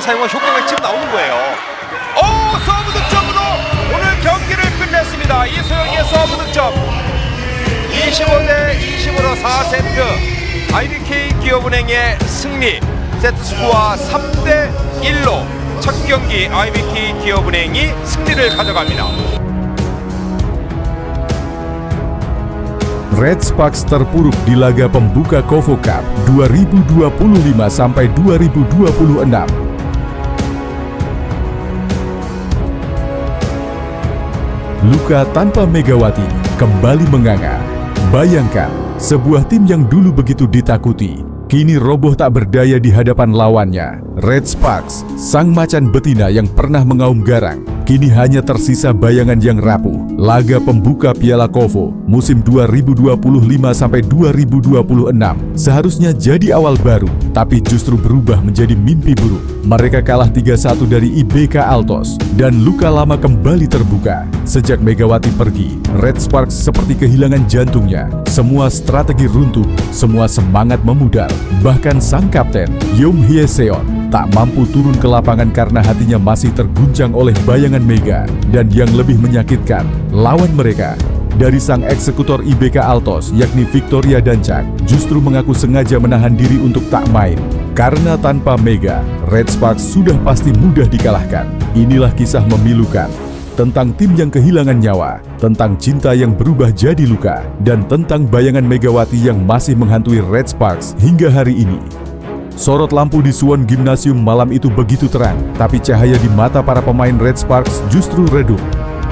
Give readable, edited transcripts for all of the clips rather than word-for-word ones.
사용한 효과가 지금 나오는 거예요. 서브 득점으로 오늘 경기를 끝냈습니다. 이소영의 서브 득점 25대 20으로 4세트 IBK 기업은행의 승리. 세트 스코어 3대 1로 첫 경기 IBK 기업은행이 승리를 가져갑니다. Red Sparks terpuruk di laga pembuka KOFO Cup 2025 sampai 2026. Luka tanpa Megawati kembali menganga. Bayangkan, sebuah tim yang dulu begitu ditakuti, kini roboh tak berdaya di hadapan lawannya. Red Sparks, sang macan betina yang pernah mengaum garang, kini hanya tersisa bayangan yang rapuh. Laga pembuka Piala KOFO musim 2025-2026 seharusnya jadi awal baru, tapi justru berubah menjadi mimpi buruk. Mereka kalah 3-1 dari IBK Altos dan luka lama kembali terbuka. Sejak Megawati pergi, Red Sparks seperti kehilangan jantungnya. Semua strategi runtuh, semua semangat memudar. Bahkan sang kapten, Yeom Hye Seon, tak mampu turun ke lapangan karena hatinya masih terguncang oleh bayangan Mega. Dan yang lebih menyakitkan, lawan mereka dari sang eksekutor IBK Altos yakni Victoria Dancak justru mengaku sengaja menahan diri untuk tak main. Karena tanpa Mega, Red Sparks sudah pasti mudah dikalahkan. Inilah kisah memilukan tentang tim yang kehilangan nyawa, tentang cinta yang berubah jadi luka, dan tentang bayangan Megawati yang masih menghantui Red Sparks hingga hari ini. Sorot lampu di Suwon Gymnasium malam itu begitu terang, tapi cahaya di mata para pemain Red Sparks justru redup.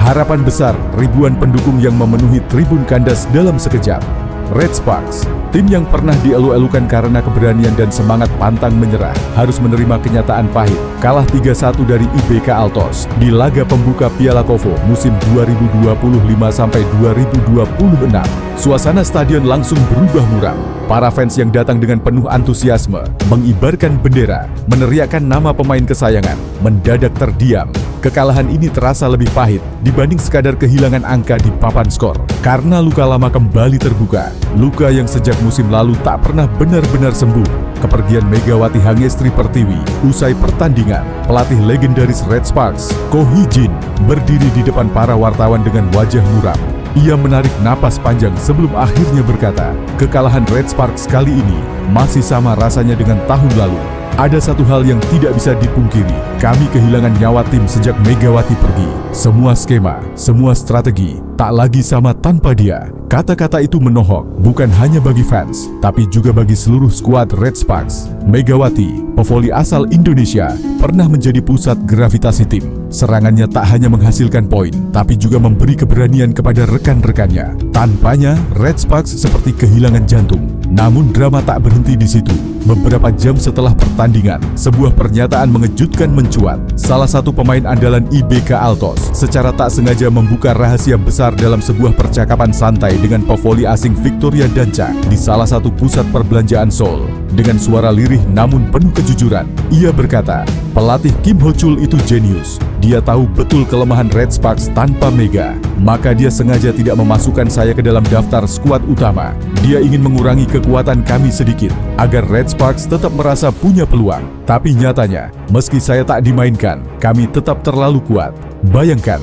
Harapan besar ribuan pendukung yang memenuhi tribun kandas dalam sekejap. Red Sparks, tim yang pernah dielu-elukan karena keberanian dan semangat pantang menyerah, harus menerima kenyataan pahit. Kalah 3-1 dari IBK Altos di laga pembuka Piala KOFO musim 2025-2026. Suasana stadion langsung berubah muram. Para fans yang datang dengan penuh antusiasme, mengibarkan bendera, meneriakkan nama pemain kesayangan, mendadak terdiam. Kekalahan ini terasa lebih pahit dibanding sekadar kehilangan angka di papan skor. Karena luka lama kembali terbuka, luka yang sejak musim lalu tak pernah benar-benar sembuh. Kepergian Megawati Hangestri Pertiwi usai pertandingan, pelatih legendaris Red Sparks, Ko Hee-jin, berdiri di depan para wartawan dengan wajah muram. Ia menarik napas panjang sebelum akhirnya berkata, kekalahan Red Sparks kali ini masih sama rasanya dengan tahun lalu. Ada satu hal yang tidak bisa dipungkiri, kami kehilangan nyawa tim sejak Megawati pergi. Semua skema, semua strategi, tak lagi sama tanpa dia. Kata-kata itu menohok, bukan hanya bagi fans, tapi juga bagi seluruh skuad Red Sparks. Megawati, pevoli asal Indonesia, pernah menjadi pusat gravitasi tim. Serangannya tak hanya menghasilkan poin, tapi juga memberi keberanian kepada rekan-rekannya. Tanpanya, Red Sparks seperti kehilangan jantung. Namun drama tak berhenti di situ. Beberapa jam setelah pertandingan, sebuah pernyataan mengejutkan mencuat. Salah satu pemain andalan IBK Altos secara tak sengaja membuka rahasia besar dalam sebuah percakapan santai dengan pevoli asing Victoria Dancak di salah satu pusat perbelanjaan Seoul. Dengan suara lirih namun penuh kejujuran, ia berkata, pelatih Kim Ho-chul itu jenius. Dia tahu betul kelemahan Red Sparks tanpa Mega. Maka dia sengaja tidak memasukkan saya ke dalam daftar skuad utama. Dia ingin mengurangi kekuatan kami sedikit, agar Red Sparks tetap merasa punya peluang. Tapi nyatanya, meski saya tak dimainkan, kami tetap terlalu kuat. Bayangkan,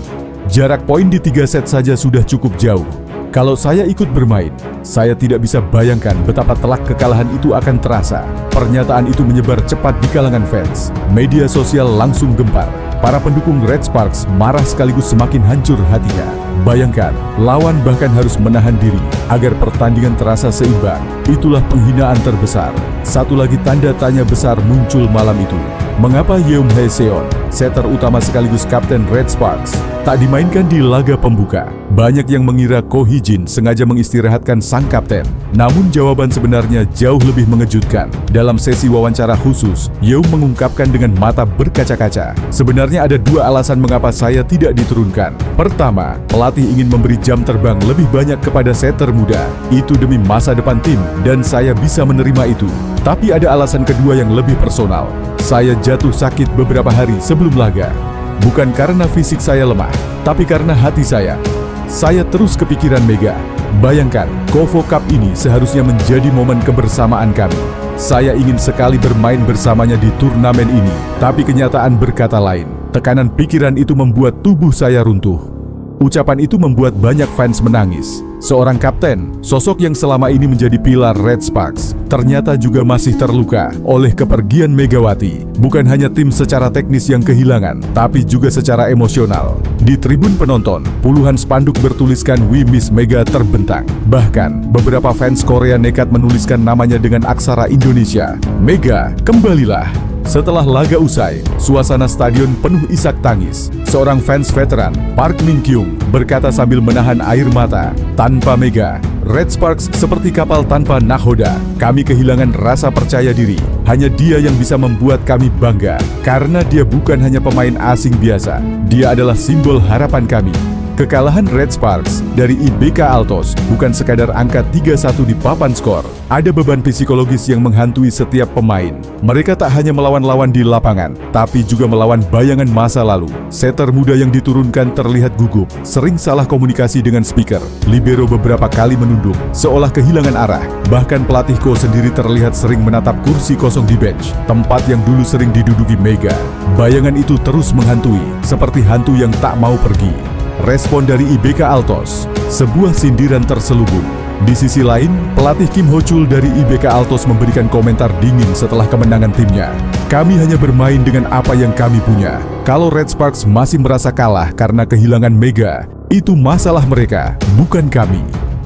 jarak poin di 3 set saja sudah cukup jauh. Kalau saya ikut bermain, saya tidak bisa bayangkan betapa telak kekalahan itu akan terasa. Pernyataan itu menyebar cepat di kalangan fans. Media sosial langsung gempar. Para pendukung Red Sparks marah sekaligus semakin hancur hatinya. Bayangkan, lawan bahkan harus menahan diri agar pertandingan terasa seimbang. Itulah penghinaan terbesar. Satu lagi tanda tanya besar muncul malam itu. Mengapa Yeom Hye Seon, setter utama sekaligus kapten Red Sparks, tak dimainkan di laga pembuka? Banyak yang mengira Ko Hee-jin sengaja mengistirahatkan sang kapten. Namun jawaban sebenarnya jauh lebih mengejutkan. Dalam sesi wawancara khusus, Yeom mengungkapkan dengan mata berkaca-kaca. Sebenarnya ada 2 alasan mengapa saya tidak diturunkan. Pertama, pelatih ingin memberi jam terbang lebih banyak kepada setter muda. Itu demi masa depan tim dan saya bisa menerima itu. Tapi ada alasan kedua yang lebih personal. Saya jatuh sakit beberapa hari sebelum laga. Bukan karena fisik saya lemah, tapi karena hati saya. Saya terus kepikiran Mega. Bayangkan, KOFO Cup ini seharusnya menjadi momen kebersamaan kami. Saya ingin sekali bermain bersamanya di turnamen ini, tapi kenyataan berkata lain. Tekanan pikiran itu membuat tubuh saya runtuh. Ucapan itu membuat banyak fans menangis. Seorang kapten, sosok yang selama ini menjadi pilar Red Sparks, ternyata juga masih terluka oleh kepergian Megawati. Bukan hanya tim secara teknis yang kehilangan, tapi juga secara emosional. Di tribun penonton, puluhan spanduk bertuliskan "We Miss Mega" terbentang. Bahkan, beberapa fans Korea nekat menuliskan namanya dengan aksara Indonesia. "Mega, kembalilah." Setelah laga usai, suasana stadion penuh isak tangis. Seorang fans veteran, Park Min Kyung, berkata sambil menahan air mata, "Tanpa Mega, Red Sparks seperti kapal tanpa nahoda. Kami kehilangan rasa percaya diri. Hanya dia yang bisa membuat kami bangga. Karena dia bukan hanya pemain asing biasa. Dia adalah simbol harapan kami." Kekalahan Red Sparks dari IBK Altos bukan sekadar angka 3-1 di papan skor. Ada beban psikologis yang menghantui setiap pemain. Mereka tak hanya melawan lawan di lapangan, tapi juga melawan bayangan masa lalu. Setter muda yang diturunkan terlihat gugup, sering salah komunikasi dengan speaker. Libero beberapa kali menunduk, seolah kehilangan arah. Bahkan pelatih Ko sendiri terlihat sering menatap kursi kosong di bench, tempat yang dulu sering diduduki Mega. Bayangan itu terus menghantui, seperti hantu yang tak mau pergi. Respon dari IBK Altos, sebuah sindiran terselubung. Di sisi lain, pelatih Kim Ho Chul dari IBK Altos memberikan komentar dingin setelah kemenangan timnya. "Kami hanya bermain dengan apa yang kami punya. Kalau Red Sparks masih merasa kalah karena kehilangan Mega, itu masalah mereka, bukan kami."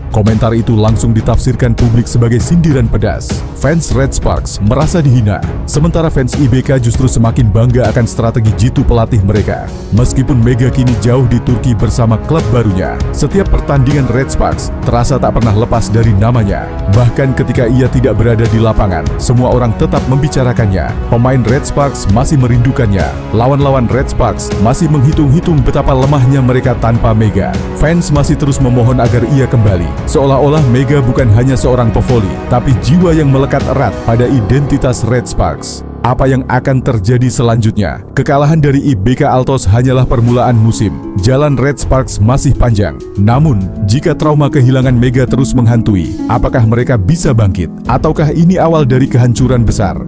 Komentar itu langsung ditafsirkan publik sebagai sindiran pedas. Fans Red Sparks merasa dihina, sementara fans IBK justru semakin bangga akan strategi jitu pelatih mereka. Meskipun Mega kini jauh di Turki bersama klub barunya, setiap pertandingan Red Sparks terasa tak pernah lepas dari namanya. Bahkan ketika ia tidak berada di lapangan, semua orang tetap membicarakannya. Pemain Red Sparks masih merindukannya. Lawan-lawan Red Sparks masih menghitung-hitung betapa lemahnya mereka tanpa Mega. Fans masih terus memohon agar ia kembali. Seolah-olah Mega bukan hanya seorang pevoli, tapi jiwa yang melekat erat pada identitas Red Sparks. Apa yang akan terjadi selanjutnya? Kekalahan dari IBK Altos hanyalah permulaan musim. Jalan Red Sparks masih panjang. Namun, jika trauma kehilangan Mega terus menghantui, apakah mereka bisa bangkit? Ataukah ini awal dari kehancuran besar?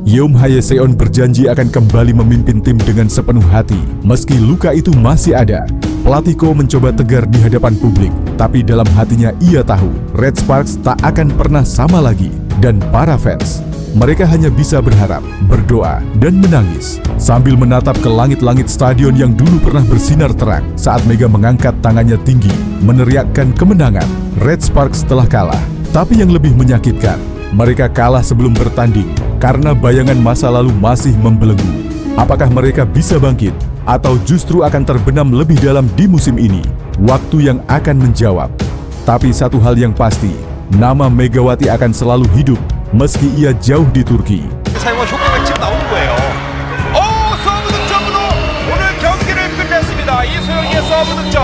Yeom Hae-seon berjanji akan kembali memimpin tim dengan sepenuh hati. Meski luka itu masih ada, pelatih Ko mencoba tegar di hadapan publik. Tapi dalam hatinya ia tahu, Red Sparks tak akan pernah sama lagi. Dan para fans, mereka hanya bisa berharap, berdoa, dan menangis. Sambil menatap ke langit-langit stadion yang dulu pernah bersinar terang saat Mega mengangkat tangannya tinggi, meneriakkan kemenangan. Red Sparks telah kalah. Tapi yang lebih menyakitkan, mereka kalah sebelum bertanding karena bayangan masa lalu masih membelenggu. Apakah mereka bisa bangkit atau justru akan terbenam lebih dalam di musim ini? Waktu yang akan menjawab. Tapi satu hal yang pasti, nama Megawati akan selalu hidup meski ia jauh di Turki. 사용한 효과가 지금 나오는 거예요. 서브 득점으로 오늘 경기를 끝냈습니다. 이소영의 서브 득점.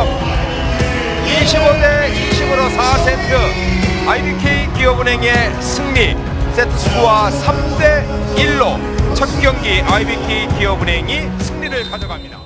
25대 20으로 4세트 IBK 기업은행의 승리. 세트 스코어 3대 1로 첫 경기 IBK 기업은행이 승리를 가져갑니다.